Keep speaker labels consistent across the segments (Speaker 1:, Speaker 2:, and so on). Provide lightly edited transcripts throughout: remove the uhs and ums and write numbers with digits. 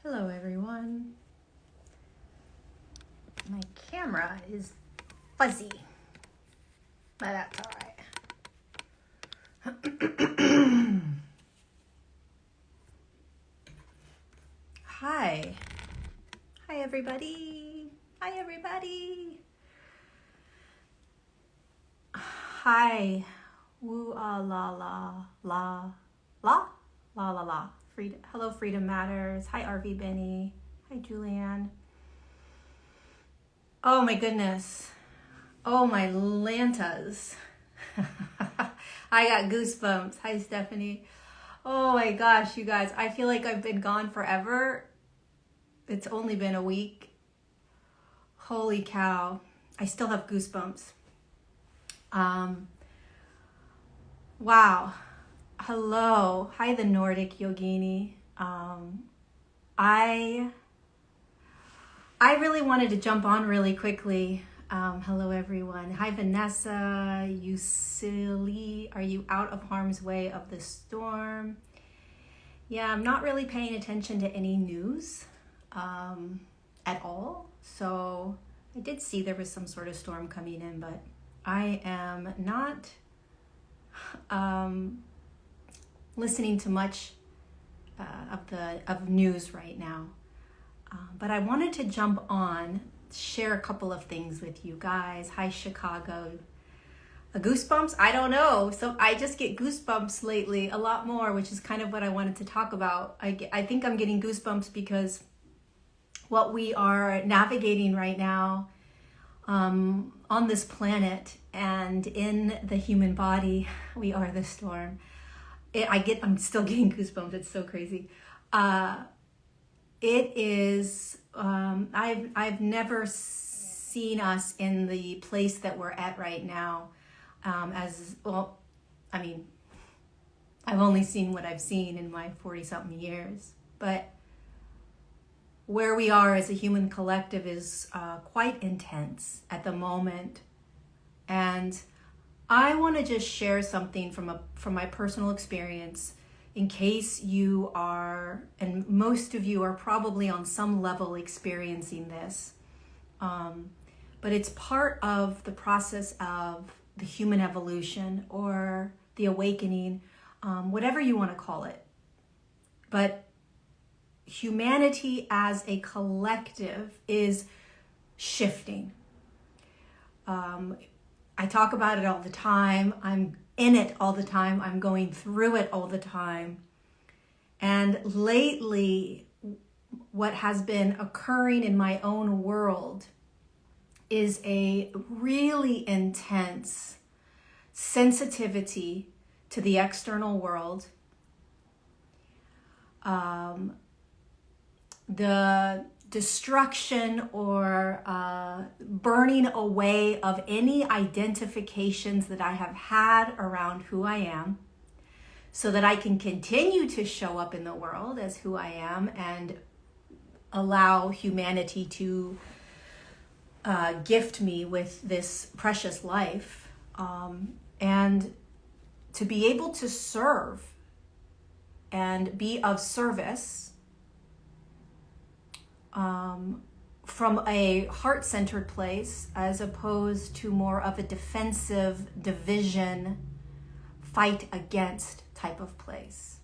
Speaker 1: Hello everyone. My camera is fuzzy, but that's all right. Hi. Hi everybody. Hi everybody. Hi. Woo ah la la la la la la la. Freedom. Hello Freedom Matters. Hi RV Benny. Hi Julianne. Oh my goodness. Oh my lantas. I got goosebumps. Hi Stephanie. Oh my gosh, you guys. I feel like I've been gone forever. It's only been a week. Holy cow. I still have goosebumps. Wow. Hello. Hi, the Nordic Yogini. I really wanted to jump on really quickly. Hello, everyone. Hi, Vanessa. Silly. Are you out of harm's way of the storm? Yeah, I'm not really paying attention to any news at all. So I did see there was some sort of storm coming in, but I am not listening to much of news right now. But I wanted to jump on, share a couple of things with you guys. Hi, Chicago. Goosebumps? I don't know. So I just get goosebumps lately a lot more, which is kind of what I wanted to talk about. I think I'm getting goosebumps because what we are navigating right now on this planet and in the human body, we are the storm. I'm still getting goosebumps. It's so crazy. It is, I've never seen us in the place that we're at right now. As well, I mean, I've only seen what I've seen in my 40-something years, but where we are as a human collective is quite intense at the moment. And I want to just share something from my personal experience in case you are, and most of you are probably on some level experiencing this. But it's part of the process of the human evolution or the awakening, whatever you want to call it. But humanity as a collective is shifting. I talk about it all the time. I'm in it all the time. I'm going through it all the time. And lately, what has been occurring in my own world is a really intense sensitivity to the external world. The destruction or burning away of any identifications that I have had around who I am, so that I can continue to show up in the world as who I am and allow humanity to gift me with this precious life, and to be able to serve and be of service from a heart-centered place, as opposed to more of a defensive, division, fight against type of place.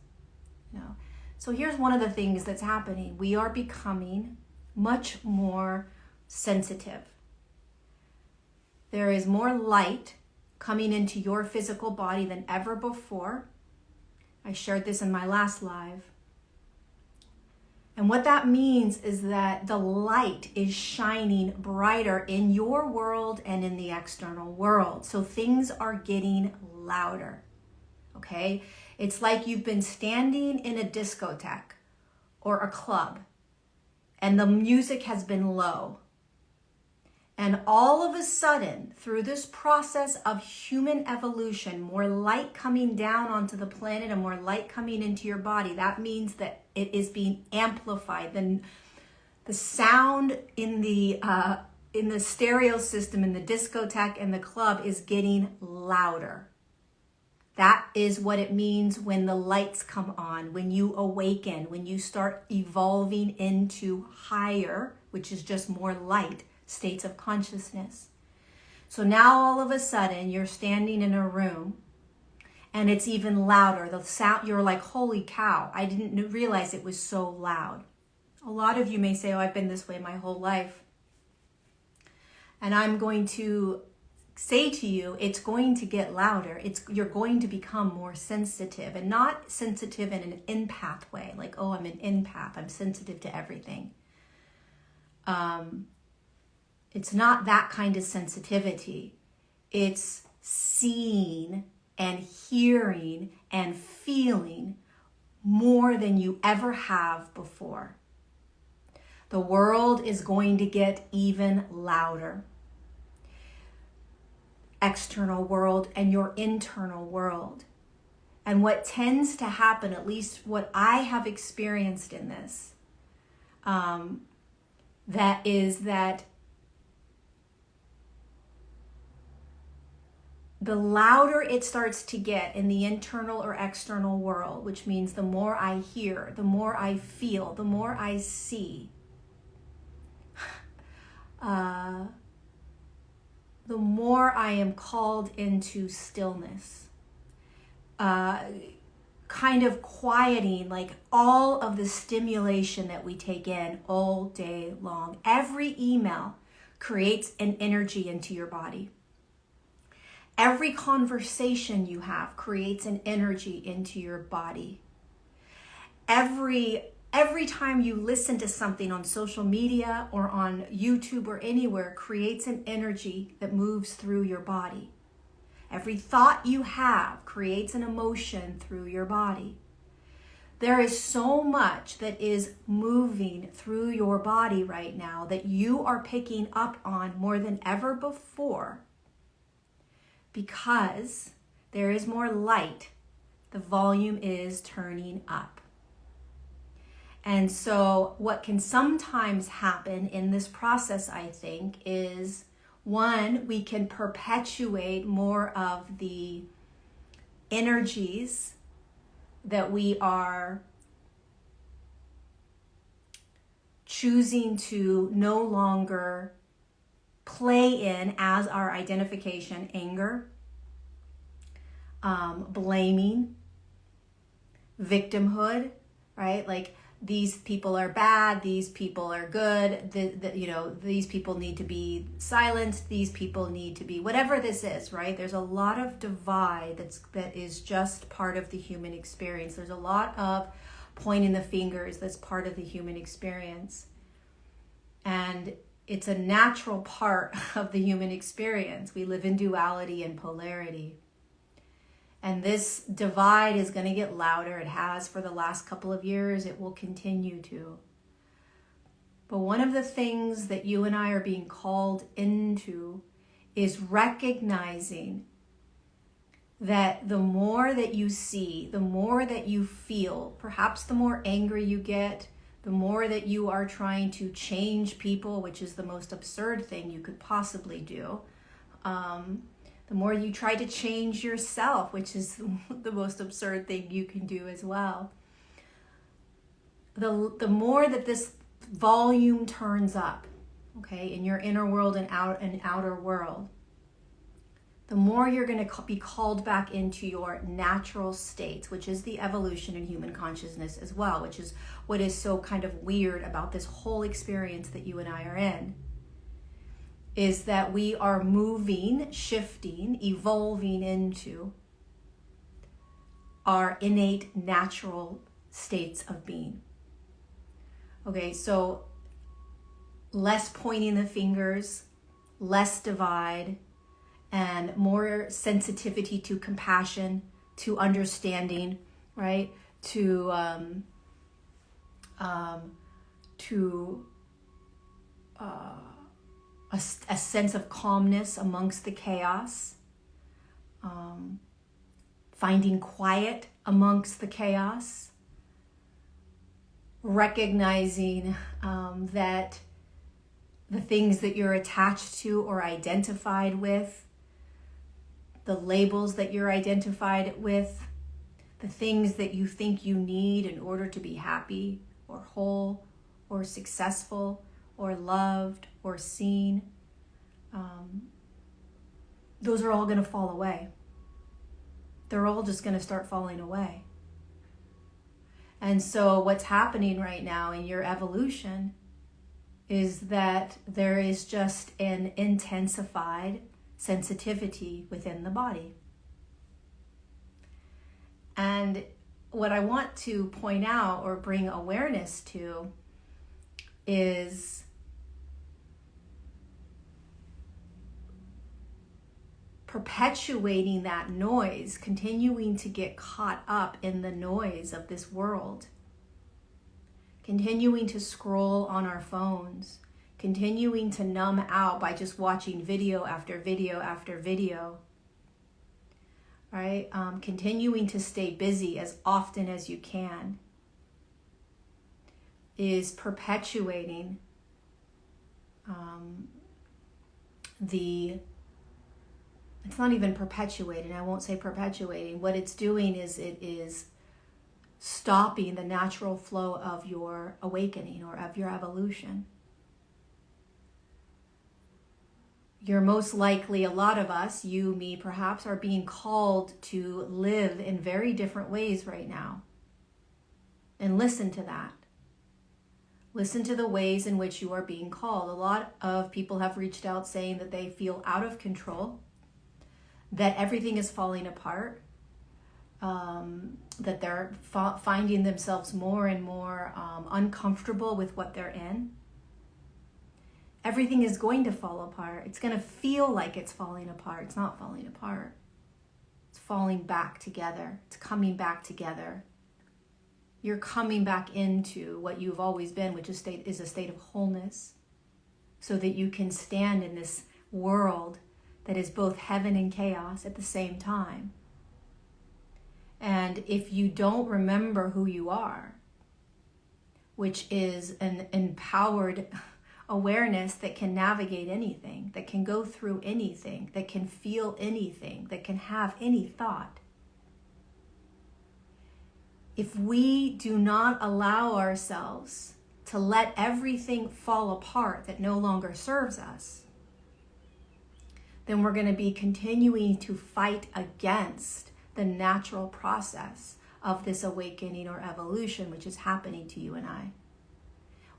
Speaker 1: So here's one of the things that's happening. We are becoming much more sensitive. There is more light coming into your physical body than ever before. I shared this in my last live. And what that means is that the light is shining brighter in your world and in the external world. So things are getting louder, okay? It's like you've been standing in a discotheque or a club and the music has been low. And all of a sudden, through this process of human evolution, more light coming down onto the planet and more light coming into your body, that means that it is being amplified. Then the sound in the stereo system, in the discotheque and the club is getting louder. That is what it means when the lights come on, when you awaken, when you start evolving into higher, which is just more light, states of consciousness. So now all of a sudden you're standing in a room and it's even louder. The sound, you're like, holy cow, I didn't realize it was so loud. A lot of you may say, oh, I've been this way my whole life. And I'm going to say to you, it's going to get louder. You're going to become more sensitive, and not sensitive in an empath way, like, oh, I'm an empath, I'm sensitive to everything. It's not that kind of sensitivity. It's seeing and hearing and feeling more than you ever have before. The world is going to get even louder. External world and your internal world. And what tends to happen, at least what I have experienced in this, that the louder it starts to get in the internal or external world, which means the more I hear, the more I feel, the more I see, the more I am called into stillness, kind of quieting like all of the stimulation that we take in all day long. Every email creates an energy into your body. Every conversation you have creates an energy into your body. Every time you listen to something on social media or on YouTube or anywhere creates an energy that moves through your body. Every thought you have creates an emotion through your body. There is so much that is moving through your body right now that you are picking up on more than ever before, because there is more light. The volume is turning up. And so what can sometimes happen in this process, I think, is one, we can perpetuate more of the energies that we are choosing to no longer play in as our identification: anger, blaming, victimhood, right? Like, these people are bad, these people are good, these people need to be silenced, these people need to be, whatever this is, right? There's a lot of divide that is just part of the human experience. There's a lot of pointing the fingers that's part of the human experience. And it's a natural part of the human experience. We live in duality and polarity. And this divide is going to get louder. It has for the last couple of years. It will continue to. But one of the things that you and I are being called into is recognizing that the more that you see, the more that you feel, perhaps the more angry you get, the more that you are trying to change people, which is the most absurd thing you could possibly do. The more you try to change yourself, which is the most absurd thing you can do as well. The more that this volume turns up, okay, in your inner world and outer world, the more you're going to be called back into your natural states, which is the evolution in human consciousness as well, which is what is so kind of weird about this whole experience that you and I are in. Is that we are moving, shifting, evolving into our innate natural states of being. Okay, so less pointing the fingers, less divide, and more sensitivity to compassion, to understanding, right? To a sense of calmness amongst the chaos, finding quiet amongst the chaos, recognizing that the things that you're attached to or identified with the labels that you're identified with, the things that you think you need in order to be happy or whole or successful or loved or seen, those are all going to fall away. They're all just going to start falling away. And so what's happening right now in your evolution is that there is just an intensified sensitivity within the body. And what I want to point out or bring awareness to is perpetuating that noise, continuing to get caught up in the noise of this world, continuing to scroll on our phones, continuing to numb out by just watching video after video after video, right? Continuing to stay busy as often as you can is perpetuating it's not even perpetuating, I won't say perpetuating. What it's doing is it is stopping the natural flow of your awakening or of your evolution. You're most likely, a lot of us, you, me perhaps, are being called to live in very different ways right now. And listen to that. Listen to the ways in which you are being called. A lot of people have reached out saying that they feel out of control, that everything is falling apart, that they're finding themselves more and more uncomfortable with what they're in. Everything is going to fall apart. It's going to feel like it's falling apart. It's not falling apart. It's falling back together. It's coming back together. You're coming back into what you've always been, which is a state of wholeness, so that you can stand in this world that is both heaven and chaos at the same time. And if you don't remember who you are, which is an empowered awareness that can navigate anything, that can go through anything, that can feel anything, that can have any thought. If we do not allow ourselves to let everything fall apart that no longer serves us, then we're going to be continuing to fight against the natural process of this awakening or evolution, which is happening to you and I.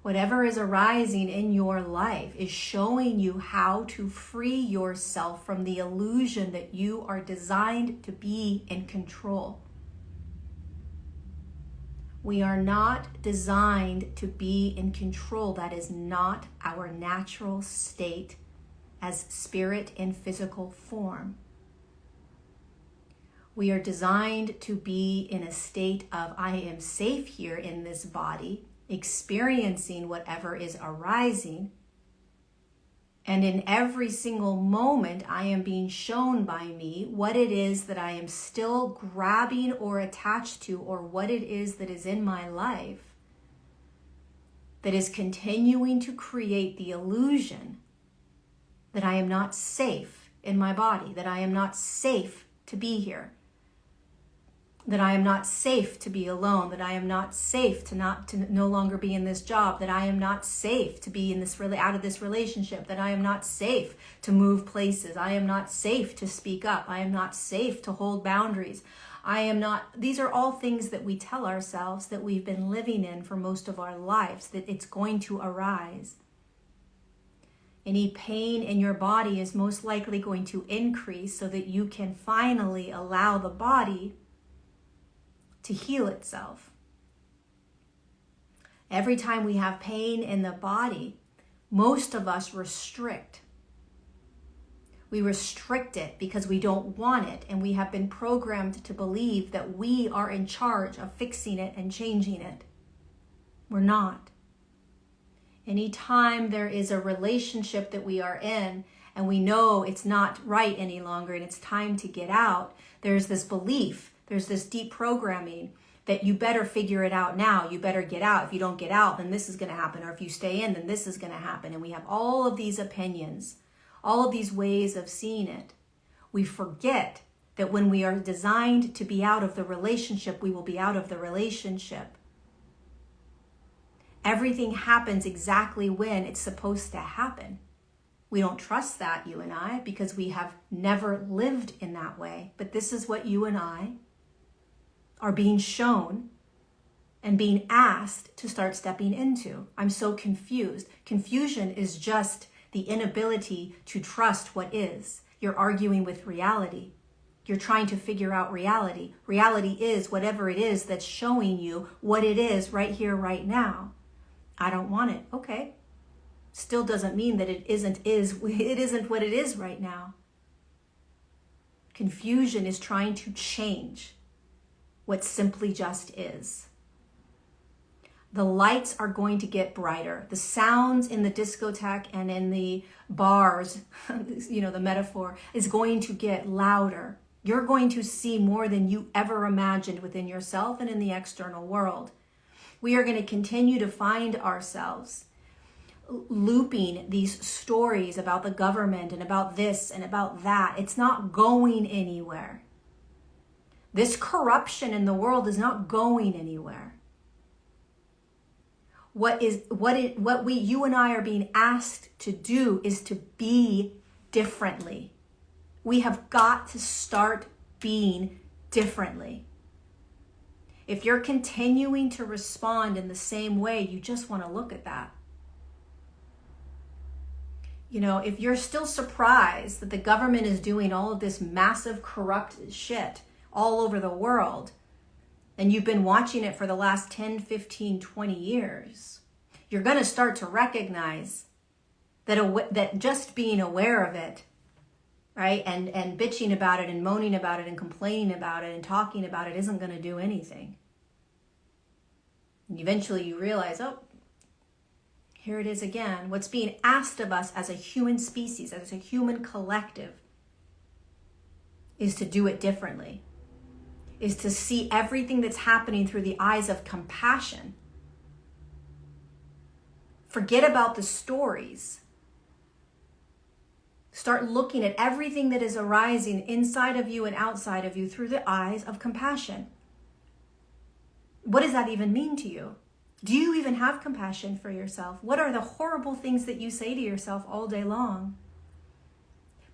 Speaker 1: Whatever is arising in your life is showing you how to free yourself from the illusion that you are designed to be in control. We are not designed to be in control. That is not our natural state as spirit in physical form. We are designed to be in a state of, I am safe here in this body, experiencing whatever is arising. And in every single moment, I am being shown by me what it is that I am still grabbing or attached to, or what it is that is in my life that is continuing to create the illusion that I am not safe in my body, that I am not safe to be here, that I am not safe to be alone, that I am not safe to no longer be in this job, that I am not safe to be in this out of this relationship, that I am not safe to move places, I am not safe to speak up, I am not safe to hold boundaries. These are all things that we tell ourselves that we've been living in for most of our lives, that it's going to arise. Any pain in your body is most likely going to increase so that you can finally allow the body to heal itself. Every time we have pain in the body, most of us restrict. We restrict it because we don't want it, and we have been programmed to believe that we are in charge of fixing it and changing it. We're not. Anytime there is a relationship that we are in and we know it's not right any longer and it's time to get out, there's this belief, there's this deep programming that you better figure it out now. You better get out. If you don't get out, then this is going to happen. Or if you stay in, then this is going to happen. And we have all of these opinions, all of these ways of seeing it. We forget that when we are designed to be out of the relationship, we will be out of the relationship. Everything happens exactly when it's supposed to happen. We don't trust that, you and I, because we have never lived in that way. But this is what you and I are being shown and being asked to start stepping into. I'm so confused. Confusion is just the inability to trust what is. You're arguing with reality. You're trying to figure out reality. Reality is whatever it is that's showing you what it is right here, right now. I don't want it. Okay. Still doesn't mean that it isn't what it is right now. Confusion is trying to change what simply just is. The lights are going to get brighter. The sounds in the discotheque and in the bars, the metaphor, is going to get louder. You're going to see more than you ever imagined within yourself and in the external world. We are going to continue to find ourselves looping these stories about the government and about this and about that. It's not going anywhere. This corruption in the world is not going anywhere. You and I are being asked to do is to be differently. We have got to start being differently. If you're continuing to respond in the same way, you just want to look at that. If you're still surprised that the government is doing all of this massive corrupt shit all over the world, and you've been watching it for the last 10, 15, 20 years, you're going to start to recognize that just being aware of it, right, and bitching about it and moaning about it and complaining about it and talking about it isn't going to do anything. And eventually you realize, oh, here it is again. What's being asked of us as a human species, as a human collective, is to do it differently, is to see everything that's happening through the eyes of compassion. Forget about the stories. Start looking at everything that is arising inside of you and outside of you through the eyes of compassion. What does that even mean to you? Do you even have compassion for yourself? What are the horrible things that you say to yourself all day long?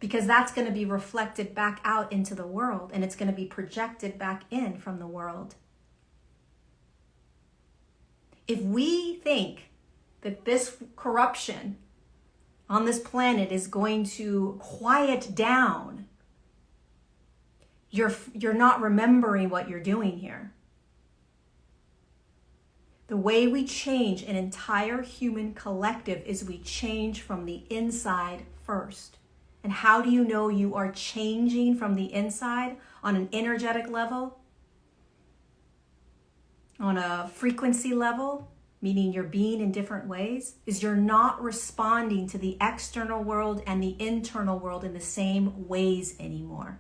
Speaker 1: Because that's going to be reflected back out into the world, and it's going to be projected back in from the world. If we think that this corruption on this planet is going to quiet down, you're not remembering what you're doing here. The way we change an entire human collective is we change from the inside first. And how do you know you are changing from the inside on an energetic level? On a frequency level, meaning you're being in different ways, is you're not responding to the external world and the internal world in the same ways anymore.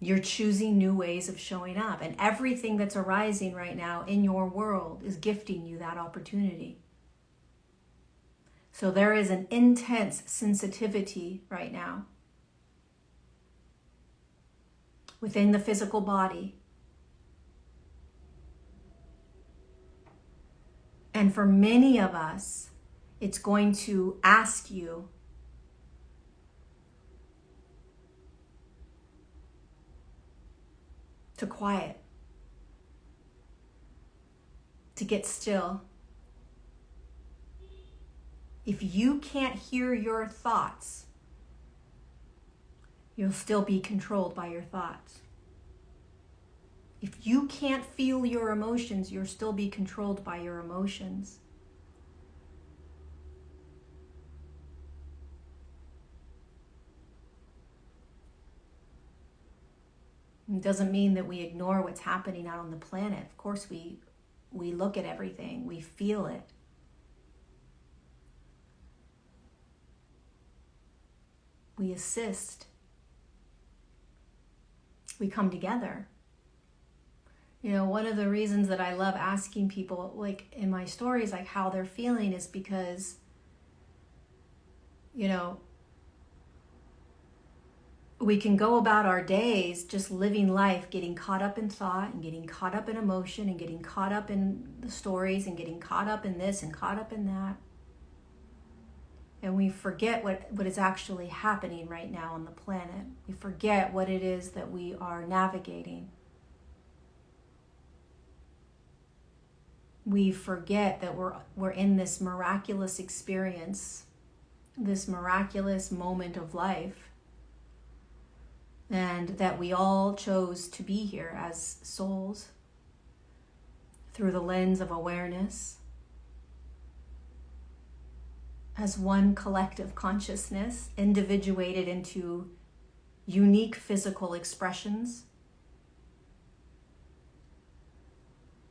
Speaker 1: You're choosing new ways of showing up, and everything that's arising right now in your world is gifting you that opportunity. So there is an intense sensitivity right now within the physical body. And for many of us, it's going to ask you to quiet, to get still. If you can't hear your thoughts, you'll still be controlled by your thoughts. If you can't feel your emotions, you'll still be controlled by your emotions. It doesn't mean that we ignore what's happening out on the planet. Of course, we look at everything. We feel it. We assist. We come together. One of the reasons that I love asking people, like in my stories, like how they're feeling is because, we can go about our days just living life, getting caught up in thought and getting caught up in emotion and getting caught up in the stories and getting caught up in this and caught up in that. And we forget what is actually happening right now on the planet. We forget what it is that we are navigating. We forget that we're in this miraculous experience, this miraculous moment of life, and that we all chose to be here as souls through the lens of awareness, as one collective consciousness, individuated into unique physical expressions,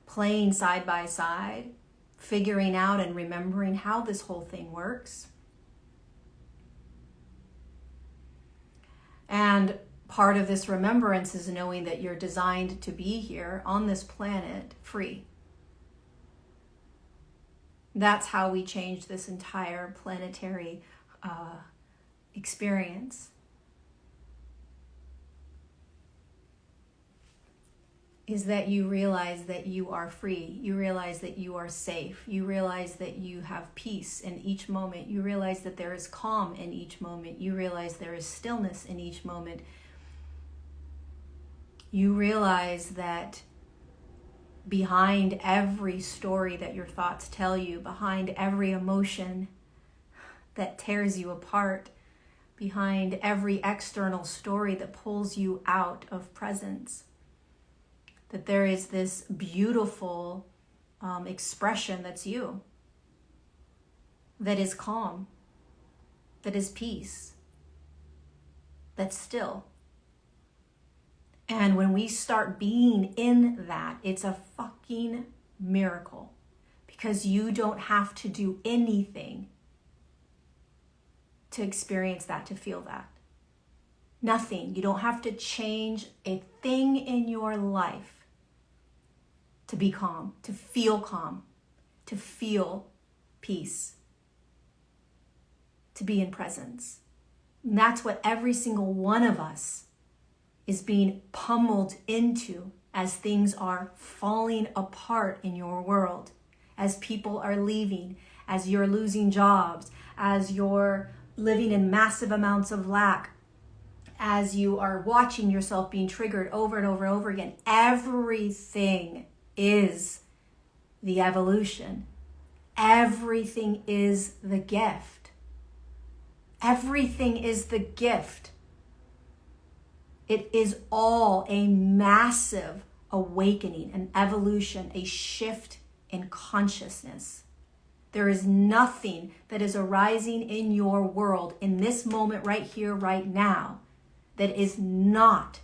Speaker 1: playing side by side, figuring out and remembering how this whole thing works. And part of this remembrance is knowing that you're designed to be here on this planet free. That's how we change this entire planetary experience. Is that you realize that you are free. You realize that you are safe. You realize that you have peace in each moment. You realize that there is calm in each moment. You realize there is stillness in each moment. You realize that behind every story that your thoughts tell you, behind every emotion that tears you apart, behind every external story that pulls you out of presence, that there is this beautiful expression that's you, that is calm, that is peace, that's still. And when we start being in that, it's a fucking miracle, because you don't have to do anything to experience that, to feel that. Nothing. You don't have to change a thing in your life to be calm, to feel peace, to be in presence. And that's what every single one of us is being pummeled into as things are falling apart in your world, as people are leaving, as you're losing jobs, as you're living in massive amounts of lack, as you are watching yourself being triggered over and over and over again. Everything is the evolution. Everything is the gift. Everything is the gift. It is all a massive awakening, an evolution, a shift in consciousness. There is nothing that is arising in your world in this moment right here, right now, that is not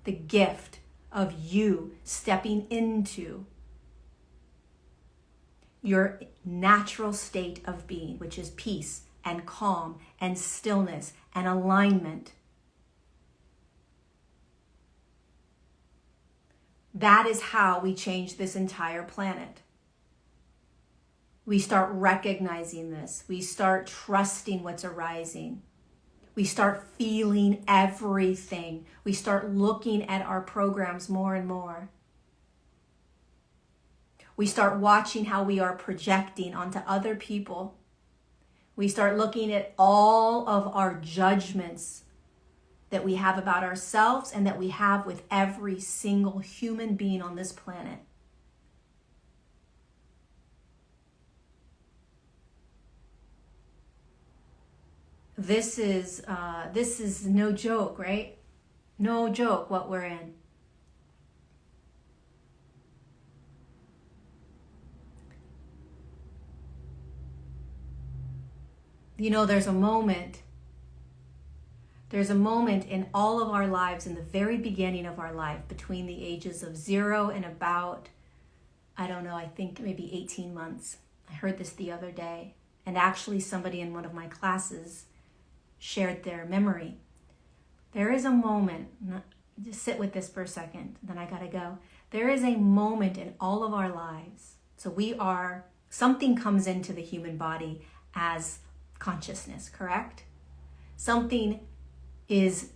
Speaker 1: the gift of you stepping into your natural state of being, which is peace and calm and stillness and alignment. That is how we change this entire planet. We start recognizing this. We start trusting what's arising. We start feeling everything. We start looking at our programs more and more. We start watching how we are projecting onto other people. We start looking at all of our judgments that we have about ourselves and that we have with every single human being on this planet. This is no joke, right? No joke what we're in. There's a moment in all of our lives, in the very beginning of our life, between the ages of 0 and about, I think maybe 18 months. I heard this the other day, and actually somebody in one of my classes shared their memory. There is a moment, just sit with this for a second, then I gotta go. There is a moment in all of our lives. So something comes into the human body as consciousness, correct? Something is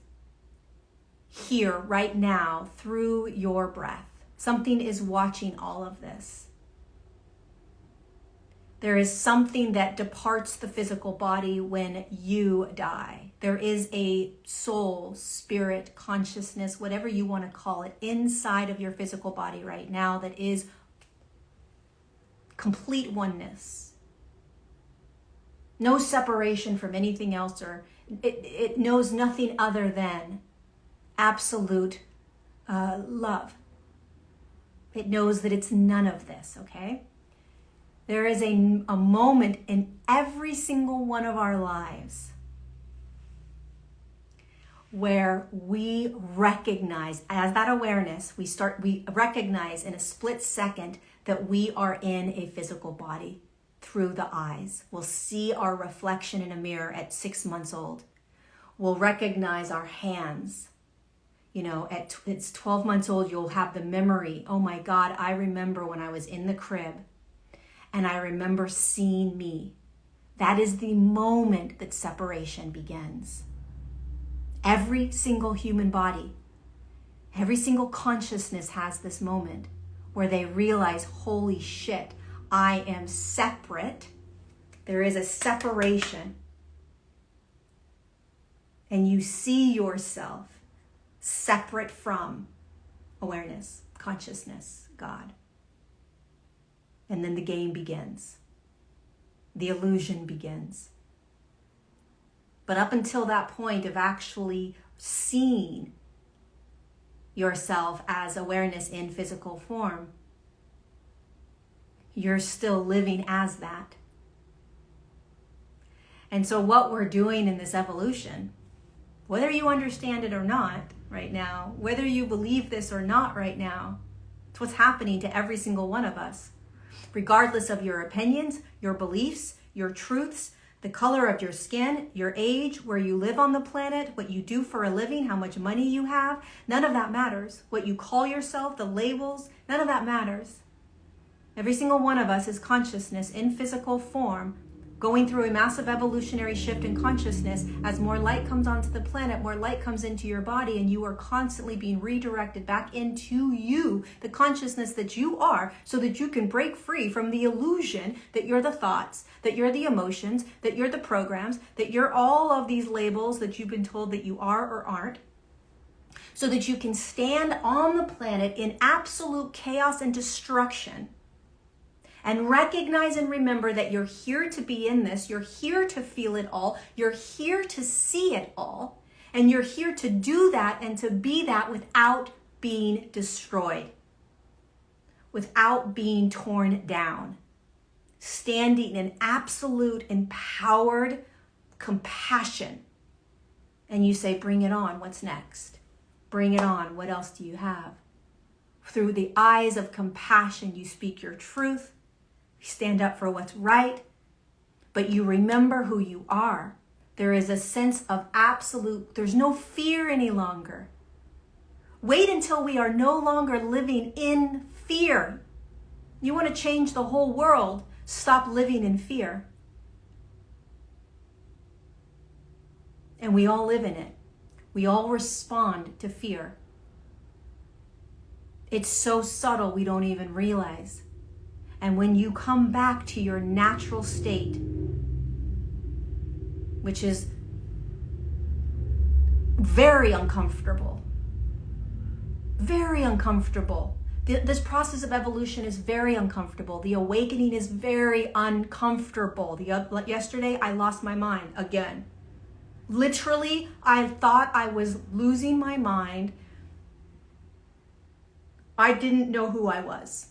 Speaker 1: here right now through your breath. Something is watching all of this. There is something that departs the physical body when you die. There is a soul, spirit, consciousness, whatever you want to call it, inside of your physical body right now that is complete oneness. No separation from anything else, or it knows nothing other than absolute love. It knows that it's none of this, okay? There is a moment in every single one of our lives where we recognize, as that awareness, we recognize in a split second that we are in a physical body through the eyes. We'll see our reflection in a mirror at 6 months old. We'll recognize our hands. It's 12 months old, you'll have the memory. Oh my God, I remember when I was in the crib and I remember seeing me. That is the moment that separation begins. Every single human body, every single consciousness has this moment where they realize, holy shit, I am separate. There is a separation. And you see yourself separate from awareness, consciousness, God. And then the game begins. The illusion begins. But up until that point of actually seeing yourself as awareness in physical form, you're still living as that. And so what we're doing in this evolution, whether you understand it or not right now, whether you believe this or not right now, it's what's happening to every single one of us. Regardless of your opinions, your beliefs, your truths, the color of your skin, your age, where you live on the planet, what you do for a living, how much money you have, none of that matters. What you call yourself, the labels, none of that matters. Every single one of us is consciousness in physical form, going through a massive evolutionary shift in consciousness. As more light comes onto the planet, more light comes into your body, and you are constantly being redirected back into you, the consciousness that you are, so that you can break free from the illusion that you're the thoughts, that you're the emotions, that you're the programs, that you're all of these labels that you've been told that you are or aren't, so that you can stand on the planet in absolute chaos and destruction. And recognize and remember that you're here to be in this. You're here to feel it all. You're here to see it all. And you're here to do that and to be that without being destroyed, without being torn down. Standing in absolute empowered compassion. And you say, bring it on. What's next? Bring it on. What else do you have? Through the eyes of compassion, you speak your truth. Stand up for what's right, but you remember who you are. There is a sense of there's no fear any longer. Wait until we are no longer living in fear. You want to change the whole world, stop living in fear. And we all live in it. We all respond to fear. It's so subtle we don't even realize. And when you come back to your natural state, which is very uncomfortable, this process of evolution is very uncomfortable. The awakening is very uncomfortable. Yesterday, I lost my mind again. Literally, I thought I was losing my mind. I didn't know who I was.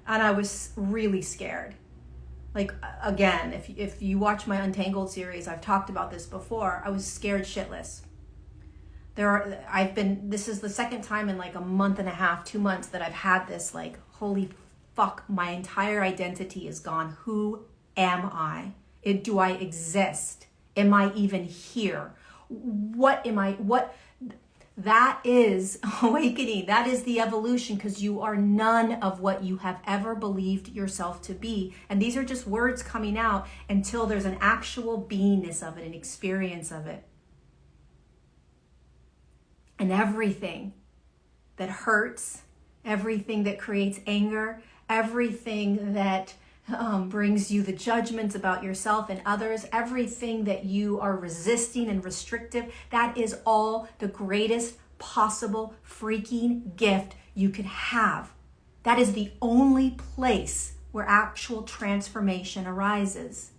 Speaker 1: And I was really scared. Like, again, if you watch my Untangled series, I've talked about this before. I was scared shitless. This is the second time in like a month and a half, 2 months that I've had this like, holy fuck, my entire identity is gone. Who am I? Do I exist? Am I even here? What am I? That is awakening. That is the evolution, because you are none of what you have ever believed yourself to be. And these are just words coming out until there's an actual beingness of it, an experience of it. And everything that hurts, everything that creates anger, everything that brings you the judgments about yourself and others, everything that you are resisting and restrictive, that is all the greatest possible freaking gift you could have. That is the only place where actual transformation arises,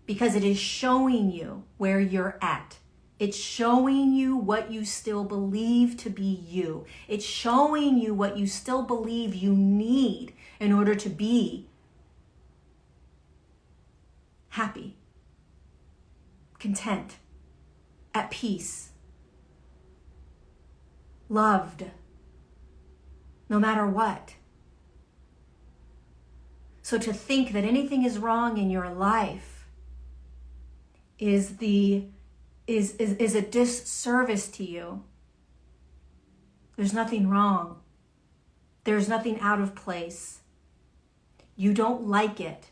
Speaker 1: because it is showing you where you're at. It's showing you what you still believe to be you. It's showing you what you still believe you need in order to be happy, content, at peace, loved, no matter what. So to think that anything is wrong in your life is a disservice to you. There's nothing wrong. There's nothing out of place. You don't like it.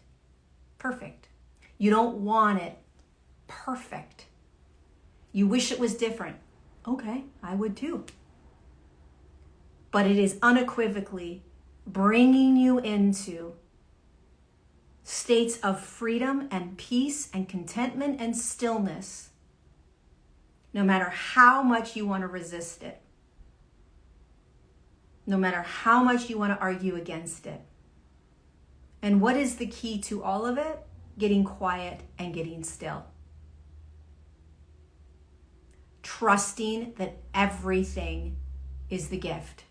Speaker 1: Perfect. You don't want it. Perfect. You wish it was different. Okay, I would too. But it is unequivocally bringing you into states of freedom and peace and contentment and stillness, no matter how much you want to resist it, no matter how much you want to argue against it. And what is the key to all of it? Getting quiet and getting still. Trusting that everything is the gift.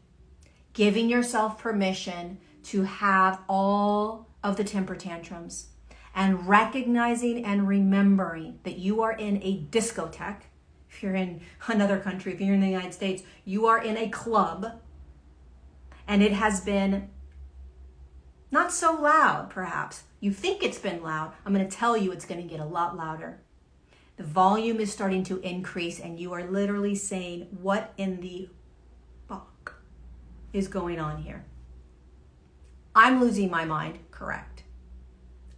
Speaker 1: Giving yourself permission to have all of the temper tantrums, and recognizing and remembering that you are in a discotheque. If you're in another country, if you're in the United States, you are in a club, and it has been not so loud, perhaps. You think it's been loud. I'm going to tell you it's going to get a lot louder. The volume is starting to increase, and you are literally saying, what in the fuck is going on here? I'm losing my mind. Correct.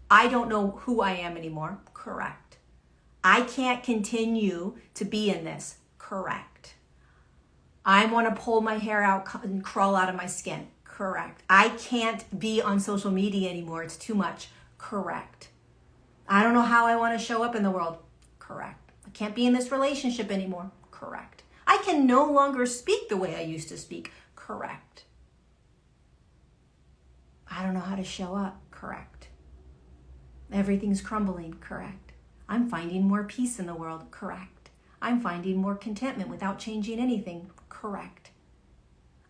Speaker 1: I don't know who I am anymore. Correct. I can't continue to be in this. Correct. I want to pull my hair out and crawl out of my skin. Correct. I can't be on social media anymore. It's too much. Correct. I don't know how I want to show up in the world. Correct. I can't be in this relationship anymore. Correct. I can no longer speak the way I used to speak. Correct. I don't know how to show up. Correct. Everything's crumbling. Correct. I'm finding more peace in the world. Correct. I'm finding more contentment without changing anything. Correct.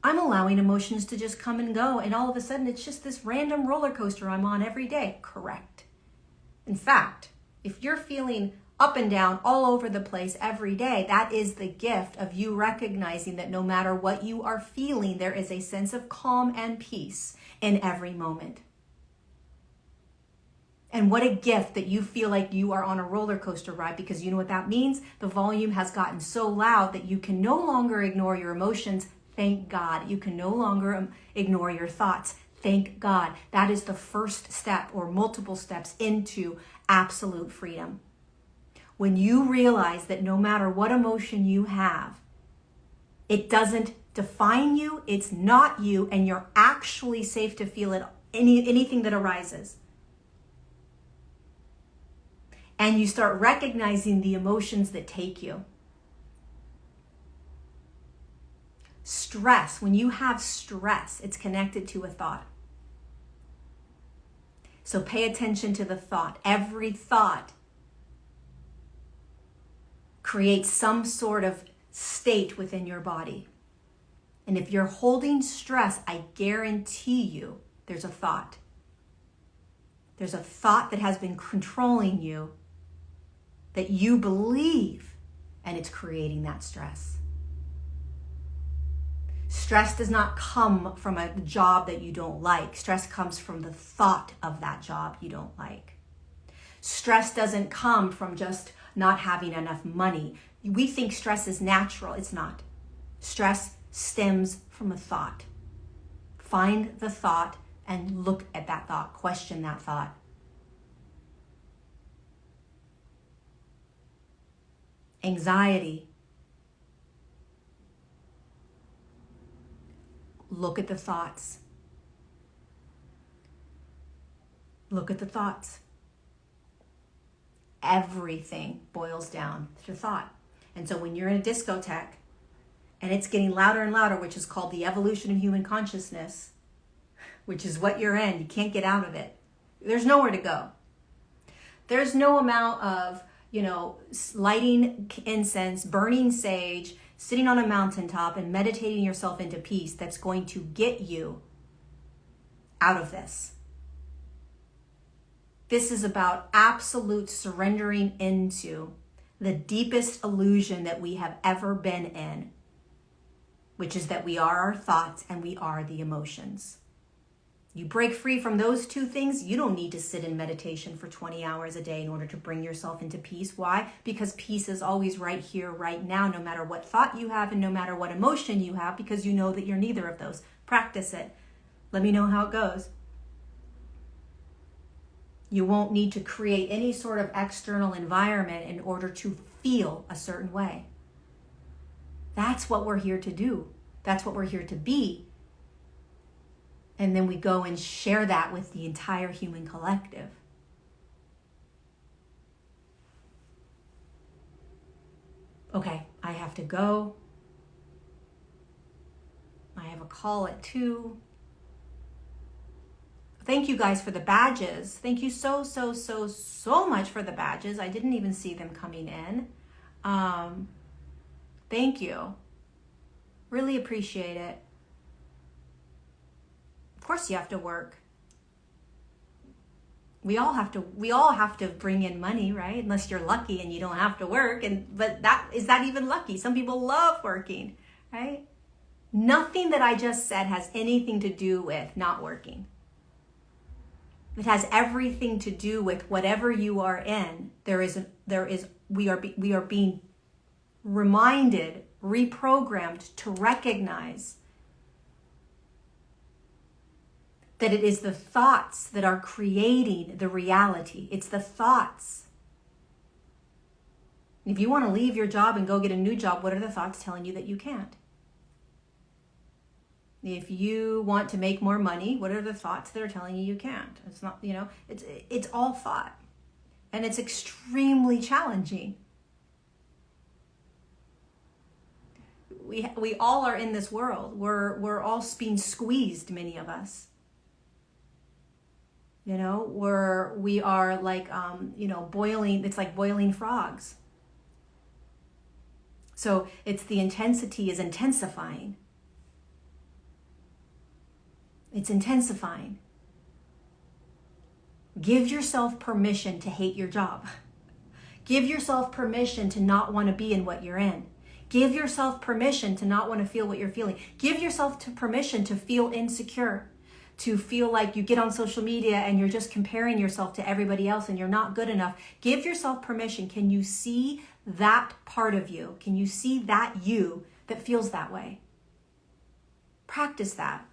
Speaker 1: I'm allowing emotions to just come and go, and all of a sudden it's just this random roller coaster I'm on every day. Correct. In fact, if you're feeling up and down all over the place every day, that is the gift of you recognizing that no matter what you are feeling, there is a sense of calm and peace in every moment. And what a gift that you feel like you are on a roller coaster ride, because you know what that means? The volume has gotten so loud that you can no longer ignore your emotions. Thank God. You can no longer ignore your thoughts. Thank God. That is the first step, or multiple steps, into absolute freedom. When you realize that no matter what emotion you have, it doesn't define you, it's not you, and you're actually safe to feel it, anything that arises. And you start recognizing the emotions that take you. Stress, when you have stress, it's connected to a thought. So pay attention to the thought. Every thought creates some sort of state within your body. And if you're holding stress, I guarantee you there's a thought. There's a thought that has been controlling you, that you believe, and it's creating that stress. Stress does not come from a job that you don't like. Stress comes from the thought of that job you don't like. Stress doesn't come from just not having enough money. We think stress is natural. It's not. Stress stems from a thought. Find the thought and look at that thought. Question that thought. Anxiety. Look at the thoughts. Look at the thoughts. Everything boils down to thought. And so when you're in a discotheque and it's getting louder and louder, which is called the evolution of human consciousness, which is what you're in, you can't get out of it. There's nowhere to go. There's no amount of, lighting incense, burning sage, sitting on a mountaintop and meditating yourself into peace that's going to get you out of this. This is about absolute surrendering into the deepest illusion that we have ever been in, which is that we are our thoughts and we are the emotions. You break free from those two things, you don't need to sit in meditation for 20 hours a day in order to bring yourself into peace. Why? Because peace is always right here, right now, no matter what thought you have and no matter what emotion you have, because you know that you're neither of those. Practice it. Let me know how it goes. You won't need to create any sort of external environment in order to feel a certain way. That's what we're here to do. That's what we're here to be. And then we go and share that with the entire human collective. Okay, I have to go. I have a call at 2. Thank you guys for the badges. Thank you so much for the badges. I didn't even see them coming in. Thank you. Really appreciate it. Of course you have to work. We all have to bring in money, right? Unless you're lucky and you don't have to work. But is that even lucky? Some people love working, right? Nothing that I just said has anything to do with not working. It has everything to do with whatever you are in. We are being reminded, reprogrammed to recognize that it is the thoughts that are creating the reality. It's the thoughts. If you want to leave your job and go get a new job, what are the thoughts telling you that you can't? If you want to make more money, what are the thoughts that are telling you can't? It's not, it's all thought. And it's extremely challenging. We all are in this world. We're all being squeezed, many of us. We are like, boiling, it's like boiling frogs. So the intensity is intensifying. It's intensifying. Give yourself permission to hate your job. Give yourself permission to not want to be in what you're in. Give yourself permission to not want to feel what you're feeling. Give yourself permission to feel insecure, to feel like you get on social media and you're just comparing yourself to everybody else and you're not good enough. Give yourself permission. Can you see that part of you? Can you see that you that feels that way? Practice that.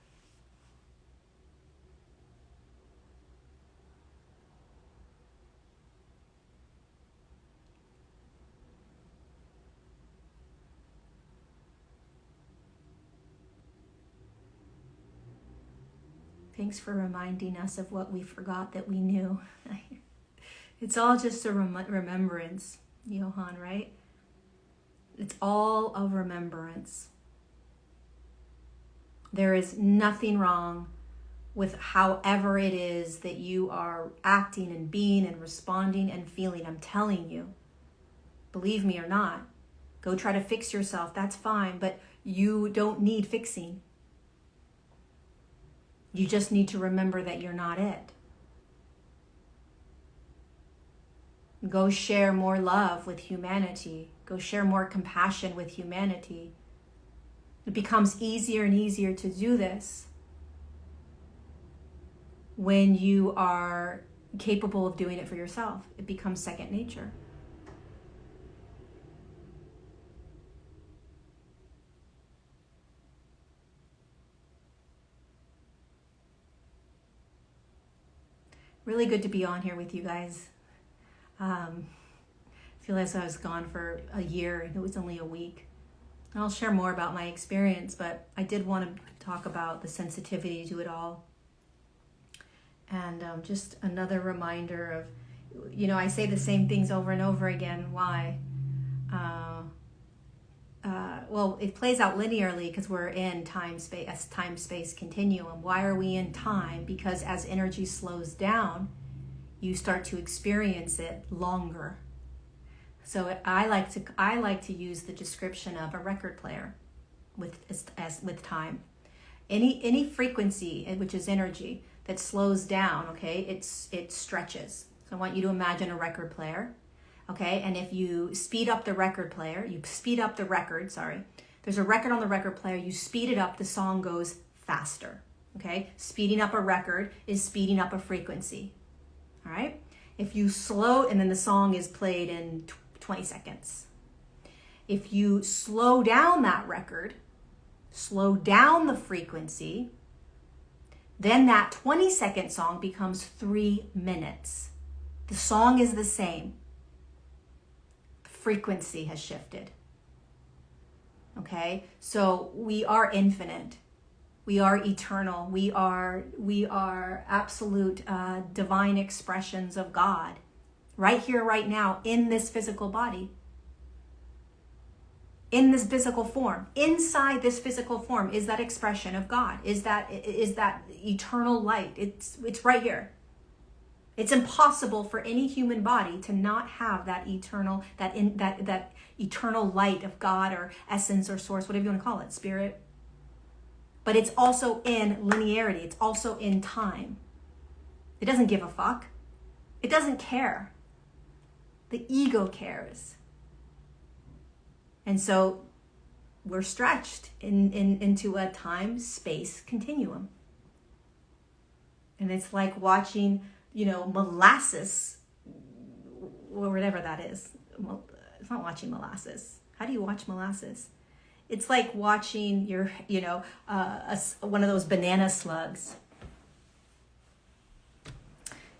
Speaker 1: Thanks for reminding us of what we forgot that we knew. It's all just a remembrance, Johan, right? It's all a remembrance. There is nothing wrong with however it is that you are acting and being and responding and feeling. I'm telling you, believe me or not, go try to fix yourself. That's fine, but you don't need fixing. You just need to remember that you're not it. Go share more love with humanity. Go share more compassion with humanity. It becomes easier and easier to do this when you are capable of doing it for yourself. It becomes second nature. Really good to be on here with you guys. Feel as I was gone for a year and it was only a week. And I'll share more about my experience, but I did want to talk about the sensitivity to it all. And just another reminder of, I say the same things over and over again. Why? Well, it plays out linearly because we're in time-space continuum. Why are we in time? Because as energy slows down, you start to experience it longer. So I like to use the description of a record player with time. Any frequency, which is energy, that slows down, okay, it stretches. So I want you to imagine a record player, okay, and if you speed up the record, there's a record on the record player, you speed it up, the song goes faster, okay? Speeding up a record is speeding up a frequency, all right? If you slow, and then the song is played in 20 seconds. If you slow down that record, slow down the frequency, then that 20-second song becomes 3 minutes. The song is the same. The frequency has shifted. Okay? So we are infinite. We are eternal. We are absolute divine expressions of God. Right here, right now, in this physical body. In this physical form. Inside this physical form is that expression of God. Is that eternal light. It's right here. It's impossible for any human body to not have that eternal, that eternal light of God or essence or source, whatever you want to call it, spirit. But it's also in linearity. It's also in time. It doesn't give a fuck. It doesn't care. The ego cares. And so we're stretched into a time-space continuum. And it's like watching, molasses, or whatever that is. Well, it's not watching molasses. How do you watch molasses? It's like watching one of those banana slugs.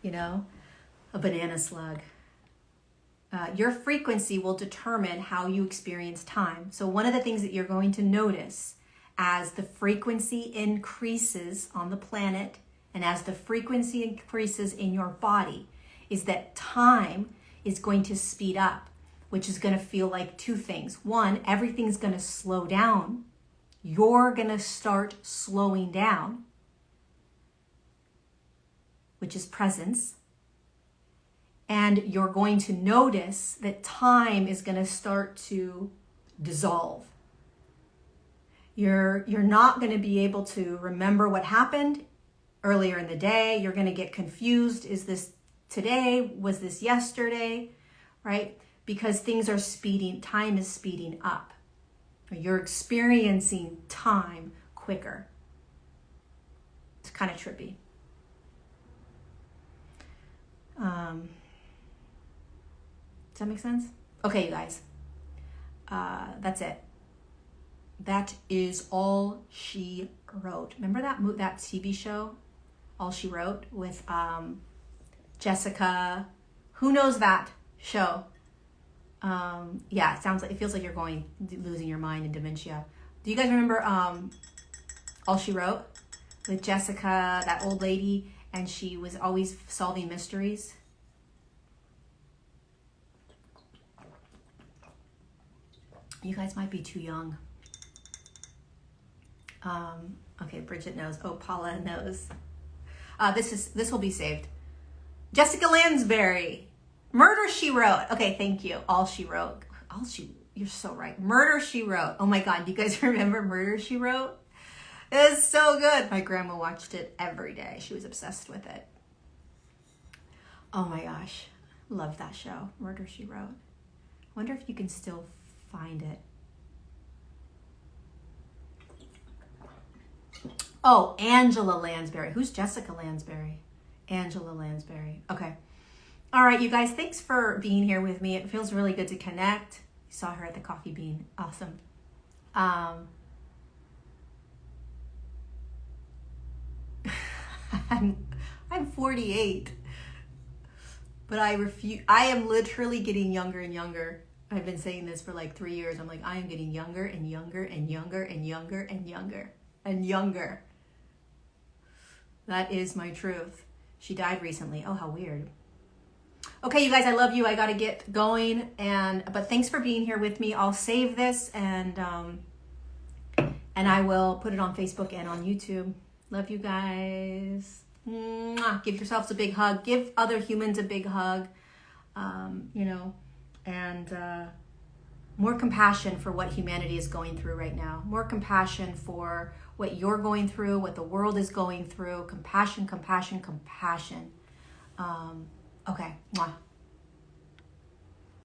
Speaker 1: A banana slug. Your frequency will determine how you experience time. So one of the things that you're going to notice as the frequency increases on the planet and as the frequency increases in your body is that time is going to speed up, which is going to feel like two things. One, everything's going to slow down. You're going to start slowing down, which is presence. And you're going to notice that time is going to start to dissolve. You're not going to be able to remember what happened earlier in the day. You're going to get confused. Is this today? Was this yesterday? Right? Because things are time is speeding up. You're experiencing time quicker. It's kind of trippy. Does that make sense? Okay, you guys. That's it. That is All She Wrote. Remember that TV show, All She Wrote, with Jessica? Who knows that show? Yeah, it feels like you're losing your mind in dementia. Do you guys remember All She Wrote with Jessica, that old lady, and she was always solving mysteries? You guys might be too young. Okay, Bridget knows. Oh, Paula knows. This will be saved. Jessica Lansbury. Murder, She Wrote. Okay, thank you. All She Wrote. You're so right. Murder, She Wrote. Oh my God, do you guys remember Murder, She Wrote? It was so good. My grandma watched it every day. She was obsessed with it. Oh my gosh. Love that show. Murder, She Wrote. Wonder if you can still find it. Oh, Angela Lansbury. Who's Jessica Lansbury? Angela Lansbury. Okay. All right, you guys, thanks for being here with me. It feels really good to connect. You saw her at the Coffee Bean. Awesome. I'm 48. but I refuse. I am literally getting younger and younger. I've been saying this for like 3 years. I'm like, I am getting younger and younger and younger and younger and younger and younger. That is my truth. She died recently. Oh, how weird. Okay, you guys, I love you. I got to get going. But thanks for being here with me. I'll save this and I will put it on Facebook and on YouTube. Love you guys. Mwah. Give yourselves a big hug. Give other humans a big hug. And more compassion for what humanity is going through right now. More compassion for what you're going through, what the world is going through. Compassion, compassion, compassion. Okay. Mwah.